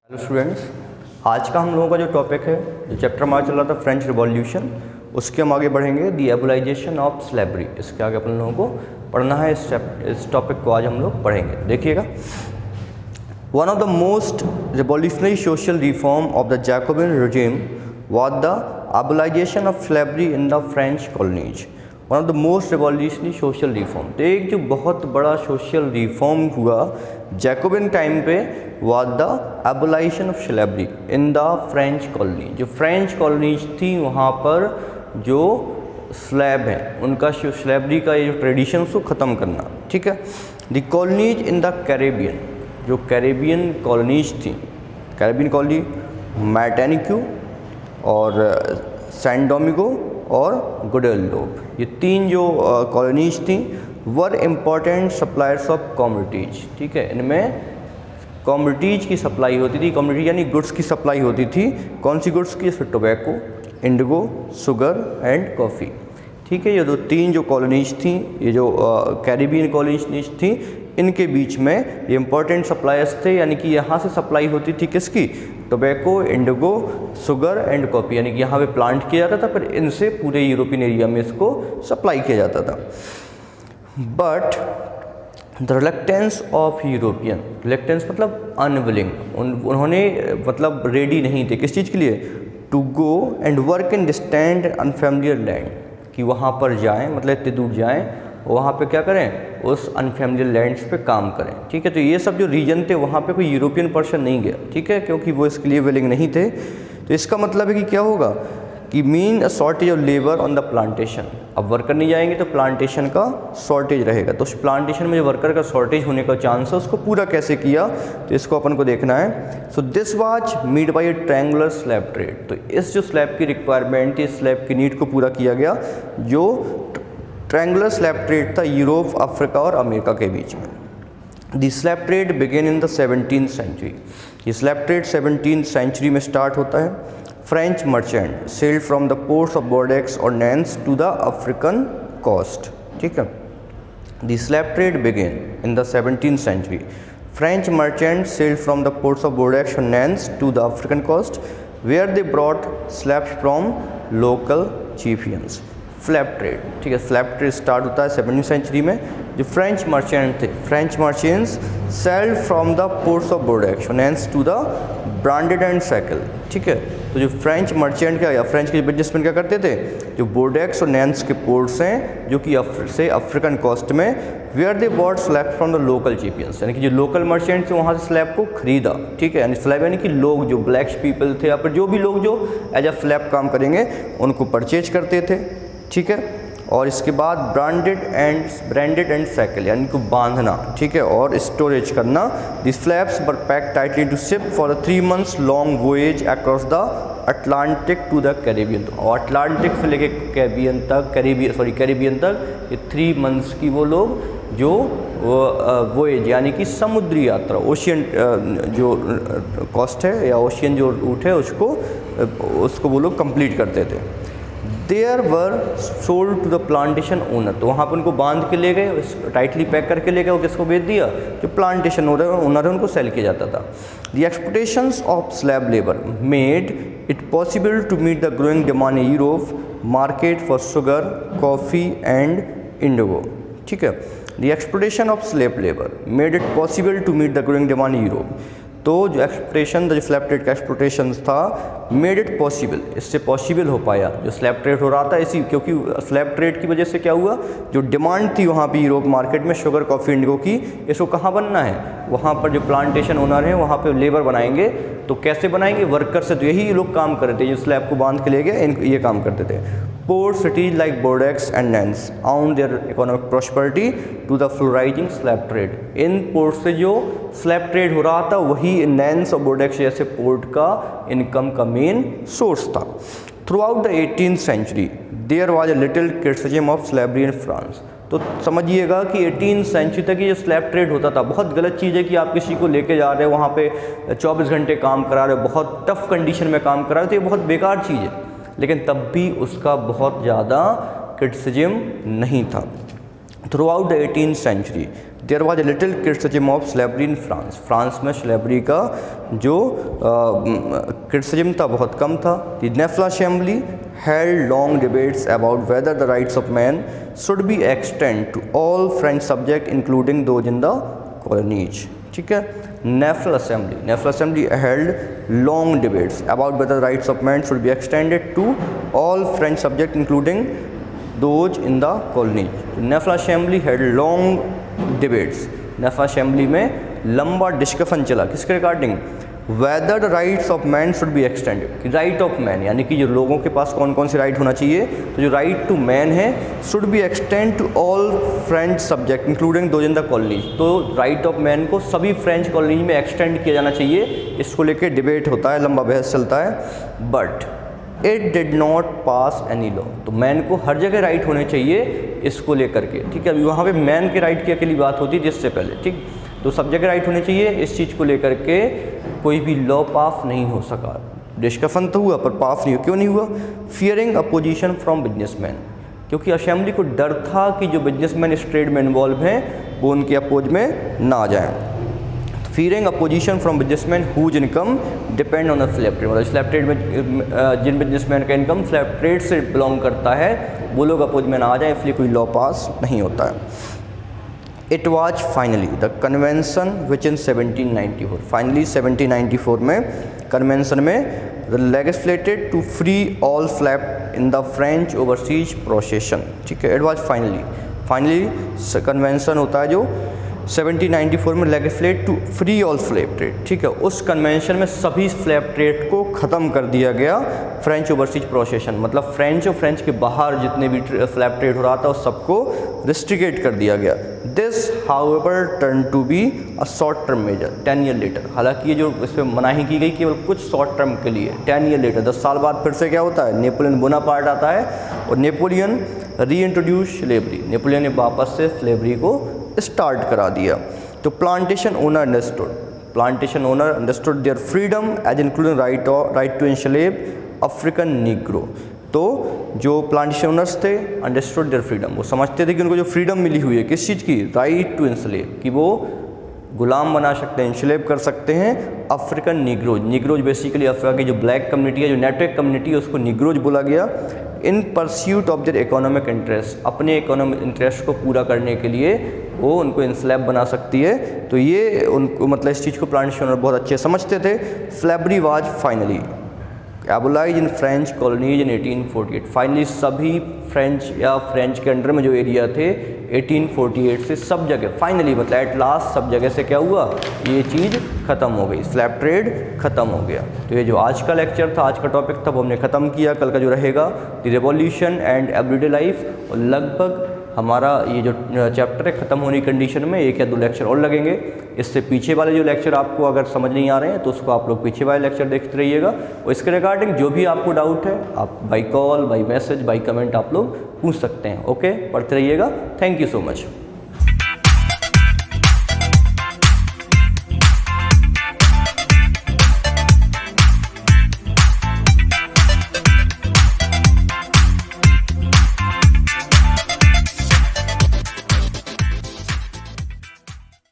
Hello students, आज का हम लोगों का जो टॉपिक है, जो चैप्टर हमारा चल रहा था फ्रेंच रिवॉल्यूशन, उसके हम आगे बढ़ेंगे दी एबोलाइजेशन ऑफ स्लेवरी। इसके आगे अपन लोगों को पढ़ना है। इस टॉपिक को आज हम लोग पढ़ेंगे। देखिएगा, one of the most revolutionary social reform of the Jacobin regime was the abolition of slavery in the French colonies. One of the most revolutionary social reform, तो एक जो बहुत बड़ा सोशल रिफॉर्म हुआ जैकोबिन टाइम पे was the abolition of slavery in the French colony. जो French colonies थी वहाँ पर जो स्लेब हैं उनका स्लेवरी का ये जो ट्रेडिशन उसको ख़त्म करना। ठीक है, the colonies in the Caribbean, जो कैरेबियन कॉलोनीज थी, कैरेबियन कॉलोनी मार्टिनिक्यू और सैन डोमिंगो और गुडेलडोब, ये तीन जो कॉलोनीज थी वर इम्पॉर्टेंट सप्लायर्स ऑफ कमोडिटीज। ठीक है, इनमें कमोडिटीज की सप्लाई होती थी। कमोडिटी यानी गुड्स की सप्लाई होती थी। कौन सी गुड्स की? जैसे tobacco, Indigo, sugar and coffee. ठीक है, ये दो तीन जो कॉलोनीज थी, ये जो कैरिबियन कॉलोनीज थी, इनके बीच में ये इम्पोर्टेंट सप्लायर्स थे। यानी कि यहाँ से सप्लाई होती थी किसकी? Tobacco, Indigo, sugar and coffee. यानी कि यहाँ पे प्लांट किया जाता था, फिर इनसे पूरे यूरोपियन एरिया में इसको सप्लाई किया जाता था। But the reluctance of European, reluctance मतलब अनविलिंग, उन्होंने मतलब रेडी नहीं थे किस चीज़ के लिए? To go and work in distant unfamiliar land, कि वहाँ पर जाएं, मतलब इतने दूर जाएं, वहाँ पे क्या करें? उस अनफेमिलियर लैंड्स पे काम करें। ठीक है, तो ये सब जो रीजन थे वहाँ पे कोई यूरोपियन पर्सन नहीं गया। ठीक है, क्योंकि वो इसके लिए विलिंग नहीं थे। तो इसका मतलब है कि क्या होगा कि mean a shortage of labour on the plantation. अब वर्कर नहीं जाएंगे तो प्लांटेशन का शॉर्टेज रहेगा। तो उस प्लांटेशन में जो वर्कर का शॉर्टेज होने का चांस है उसको पूरा कैसे किया, तो इसको अपन को देखना है। So this was made by a triangular slave trade. तो इस जो स्लैब की रिक्वायरमेंट थी, इस स्लैब की नीड को पूरा किया गया जो ट्रायंगुलर स्लैब ट्रेड था यूरोप, अफ्रीका और अमेरिका के बीच में। The slave trade begin in the 17th century. ये स्लैब ट्रेड 17th सेंचुरी में स्टार्ट होता है। French merchant sailed from the ports of Bordeaux और Nantes to the African coast. ठीक है, the slave trade begin in the 17th century. French merchant sailed from the ports of Bordeaux और Nantes to the African coast where they brought slaves from local chieftains. Slave trade, ठीक है, slab trade start होता है 17वीं century में। जो French merchant थे, French merchants sailed from the ports of Bordeaux और Nantes to the branded and सैकल। ठीक है, तो जो फ्रेंच मर्चेंट क्या या फ्रेंच के बिजनेसमैन क्या करते थे, जो बोर्डेक्स और नैन्स के पोर्ट्स हैं जो कि से अफ्रीकन कोस्ट में, where they bought slave from the local chieftains, यानी कि जो लोकल मर्चेंट्स वहाँ से स्लैब को खरीदा। ठीक है, यानी स्लैब यानी कि लोग जो ब्लैक पीपल थे या फिर जो भी लोग जो एज अ स्लैब काम करेंगे उनको परचेज करते थे। ठीक है, और इसके बाद ब्रांडेड एंड सैकल यानी कि बांधना। ठीक है, और स्टोरेज करना। The slaves were packed tightly to ship for a 3 months long voyage across the Atlantic to the Caribbean. और अटलांटिक से लेके कैरेबियन तक ये 3 months की वो लोग जो वोएज यानी कि समुद्री यात्रा, ओशियन जो कॉस्ट है या ओशियन जो रूट है उसको वो लोग कंप्लीट करते थे। There were sold to the plantation owner, तो वहाँ पर उनको बांध के ले गए, टाइटली पैक करके ले गए, वो किसको बेच दिया? जो प्लांटेशन ओनर है उनको सेल किया जाता था। The exploitations of slave labour made it possible to meet the growing demand in Europe market for sugar, coffee and indigo. ठीक है, the exploitation of slave labour made it possible to meet the growing demand in Europe. तो जो exploitation, जो slave trade का exploitation था, made it possible, इससे possible हो पाया जो स्लैब ट्रेड हो रहा था इसी, क्योंकि स्लैब ट्रेड की वजह से क्या हुआ, जो डिमांड थी वहाँ पे यूरोप मार्केट में शुगर, कॉफ़ी, इंडिगो की, इसको कहाँ बनना है? वहाँ पर जो प्लांटेशन ओनर हैं वहाँ पे लेबर बनाएंगे। तो कैसे बनाएंगे? वर्कर से। तो यही लोग काम करते थे, जो स्लैब को बांध के ले गए ये काम करते थे। Port cities like Bordeaux and Nantes owed their economic prosperity to the flourishing slave trade. इन पोर्ट से जो स्लैब ट्रेड हो रहा था वही नैन्स और बोर्डेक्स जैसे पोर्ट का इनकम का मेन सोर्स था। Throughout the 18th century there was a little criticism of slavery in France. तो समझिएगा कि 18th सेंचुरी तक ये जो स्लैब ट्रेड होता था, बहुत गलत चीज़ है कि आप किसी को लेके जा रहे हो वहाँ पे 24 घंटे काम करा रहे हो, बहुत टफ कंडीशन में काम करा रहे हो, तो ये बहुत बेकार चीज़ है। लेकिन तब भी उसका बहुत ज़्यादा क्रिटिसिज्म नहीं था। Throughout the 18th century, there was a little criticism of slavery in France. France में स्लेवरी का जो क्रिटिसिज्म था बहुत कम था। The National assembly held long debates about whether the rights of man should be extended to all French subjects including those in the colonies। ठीक है, नेफ्ला assembly held long debates about whether the rights of man should be extended to all French subjects including those in the colonies। National assembly held long debates, National assembly में लंबा discussion चला किसके regarding, whether the rights of man should be extended. Right of man यानी कि जो लोगों के पास कौन कौन से राइट होना चाहिए, तो जो राइट टू मैन है should be extend to all French subject including those in the colonies. तो राइट ऑफ मैन को सभी फ्रेंच कॉलोनीज में एक्सटेंड किया जाना चाहिए। इसको लेकर डिबेट होता है, लंबा बहस चलता है, but it did not pass any law. तो मैन को हर जगह राइट होने चाहिए इसको लेकर के। ठीक है, अभी वहाँ पे मैन के राइट की अकेली बात होती है जिससे पहले, ठीक, तो सब जगह राइट होने चाहिए। इस चीज़ को लेकर के कोई भी लॉ पास नहीं हो सका। डिस्कशन तो हुआ पर पास नहीं हुआ। क्यों नहीं हुआ, फियरिंग अपोजिशन फ्रॉम बिजनेसमैन, क्योंकि असेंबली को डर था कि जो बिजनेसमैन इस ट्रेड में इन्वॉल्व हैं वो उनके अपोज में ना आ जाएँ। Fearing opposition from businessman whose income depend on the slave trade, मतलब स्लैब ट्रेड में जिन बिजनेसमैन का इनकम स्लैब ट्रेड से बिलोंग करता है वो लोग अपोज में ना आ जाए, इसलिए कोई लॉ पास नहीं होता है। It was finally the convention which in 1794, finally 1794 में convention में legislated to free all slaves in the French overseas possession। ठीक है, it was finally convention होता है जो 1794 में legislate to free all slave trade. ठीक है, उस कन्वेंशन में सभी स्लेव ट्रेड को ख़त्म कर दिया गया। फ्रेंच ओवरसीज प्रोसेशन मतलब फ्रेंच और फ्रेंच के बाहर जितने भी स्लेव ट्रेड हो रहा था उस सबको रिस्ट्रिकेट कर दिया गया। This however turn to be a short term measure 10 year later. हालांकि ये जो इसमें मनाही की गई केवल कुछ शॉर्ट टर्म के लिए, 10 ईयर लेटर 10 साल बाद फिर से क्या होता है, नेपोलियन बोनापार्ट आता है और नेपोलियन री इंट्रोड्यूस स्लेवरी, नेपोलियन ने वापस से स्लेवरी को स्टार्ट करा दिया। तो plantation owner understood their freedom as including right to enslave African negro. तो जो प्लांटेशन ओनर्स थे अंडरस्टूड देयर फ्रीडम, वो समझते थे कि उनको जो फ्रीडम मिली हुई है किस चीज़ की, राइट टू एनस्लेव, कि वो गुलाम बना सकते हैं, इंस्लेव कर सकते हैं अफ्रीकन नीग्रोज बेसिकली अफ्रीका की जो ब्लैक कम्युनिटी है, जो नेटवर्क कम्युनिटी है, उसको नीग्रोज बोला गया। In pursuit of their economic interest, अपने इकोनॉमिक इंटरेस्ट को पूरा करने के लिए वो उनको इंस्लेव बना सकती है। तो ये उनको मतलब इस चीज़ को प्लांटेशन ओनर बहुत अच्छे समझते थे। Slavery was finally abolish in French colonies in 1848। Finally सभी फ्रेंच या फ्रेंच के अंडर में जो एरिया थे 1848 से सब जगह फाइनली मतलब एट लास्ट सब जगह से क्या हुआ, ये चीज़ ख़त्म हो गई, स्लैब ट्रेड ख़त्म हो गया। तो ये जो आज का लेक्चर था, आज का टॉपिक था, वो हमने ख़त्म किया। कल का जो रहेगा the revolution and everyday life, और लगभग हमारा ये जो चैप्टर है ख़त्म होने की कंडीशन में 1 या 2 लेक्चर और लगेंगे। इससे पीछे वाले जो लेक्चर आपको अगर समझ नहीं आ रहे हैं तो उसको आप लोग पीछे वाले लेक्चर देखते रहिएगा। और इसके रिगार्डिंग जो भी आपको डाउट है आप by call, by message, by comment आप लोग पूछ सकते हैं। ओके, पढ़ते रहिएगा। Thank you so much.